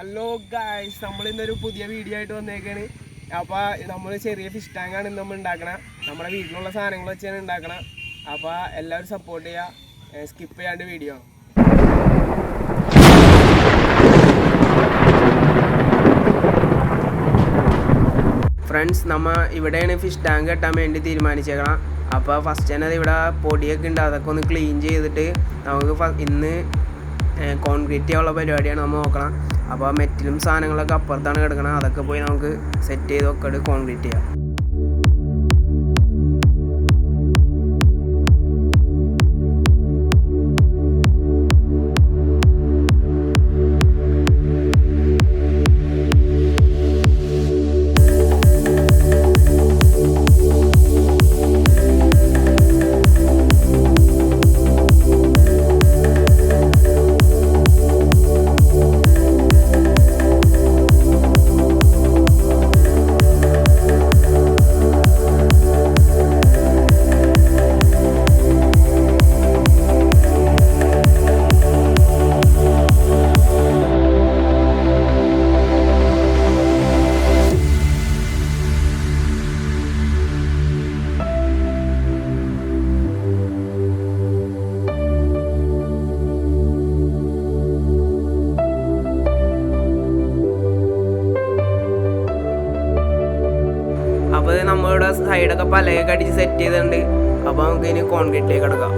Hello guys, നമ്മളിന്നൊരു പുതിയ video ആയിട്ട് വന്നേക്കാണ്. അപ്പോൾ നമ്മൾ ചെറിയ ഫിഷ് ടാങ്കാണ് ഇന്ന് നമ്മൾ ഉണ്ടാക്കണം. നമ്മുടെ വീട്ടിലുള്ള സാധനങ്ങൾ വെച്ചാണ് ഉണ്ടാക്കണം. അപ്പോൾ എല്ലാവരും സപ്പോർട്ട് ചെയ്യുക, സ്കിപ്പ് ചെയ്യാണ്ട് വീഡിയോ. ഫ്രണ്ട്സ്, നമ്മൾ ഇവിടെയാണ് ഫിഷ് ടാങ്ക് കെട്ടാൻ വേണ്ടി തീരുമാനിച്ചേക്കണം. അപ്പോൾ ഫസ്റ്റ് തന്നെ ഇവിടെ പൊടിയൊക്കെ ഉണ്ട്, അതൊക്കെ ഒന്ന് ക്ലീൻ ചെയ്തിട്ട് നമുക്ക് ഇന്ന് കോൺക്രീറ്റ് ചെയ്യാനുള്ള പരിപാടിയാണ് നമ്മൾ നോക്കണം. അപ്പോൾ മെറ്റലും സാധനങ്ങളൊക്കെ അപ്പുറത്താണ് കിടക്കണം, അതൊക്കെ പോയി നമുക്ക് സെറ്റ് ചെയ്ത് വെക്കട്ട് കോൺക്രീറ്റ് ചെയ്യാം. അപ്പോൾ നമ്മളിവിടെ സൈഡൊക്കെ പലയൊക്കെ അടിച്ച് സെറ്റ് ചെയ്തിട്ടുണ്ട്. അപ്പോൾ നമുക്ക് ഇനി കോൺക്രീറ്റിലേക്ക് എടുക്കാം.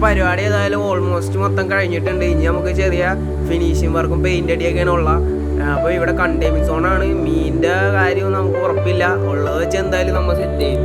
പരിപാടി ഏതായാലും ഓൾമോസ്റ്റ് മൊത്തം കഴിഞ്ഞിട്ടുണ്ട്. ഇനി നമുക്ക് ചെറിയ ഫിനിഷിങ് വർക്കും പെയിൻ്റ് അടിയൊക്കെയാണ് ഉള്ളത്. അപ്പോൾ ഇവിടെ കണ്ടെയ്ൻമെൻറ് സോണാണ്. മീനിൻ്റെ കാര്യം നമുക്ക് ഉറപ്പില്ല, ഉള്ളത് വെച്ച് എന്തായാലും നമ്മൾ സെറ്റ് ചെയ്യും.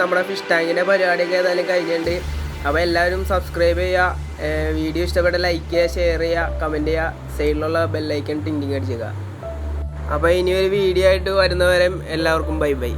നമ്മുടെ ഫിഷ് ടാങ്കിൻ്റെ പരിപാടിയൊക്കെ ഏതായാലും കഴിഞ്ഞിട്ടുണ്ട്. അപ്പോൾ എല്ലാവരും സബ്സ്ക്രൈബ് ചെയ്യുക, വീഡിയോ ഇഷ്ടപ്പെട്ട ലൈക്ക് ചെയ്യുക, ഷെയർ ചെയ്യുക, കമൻറ്റ് ചെയ്യുക, സൈഡിലുള്ള ബെല്ലൈക്കൺ ടിങ്ങിങ് അടിച്ചേക്കുക. അപ്പോൾ ഇനിയൊരു വീഡിയോ ആയിട്ട് വരുന്നവരെ എല്ലാവർക്കും ബൈ ബൈ.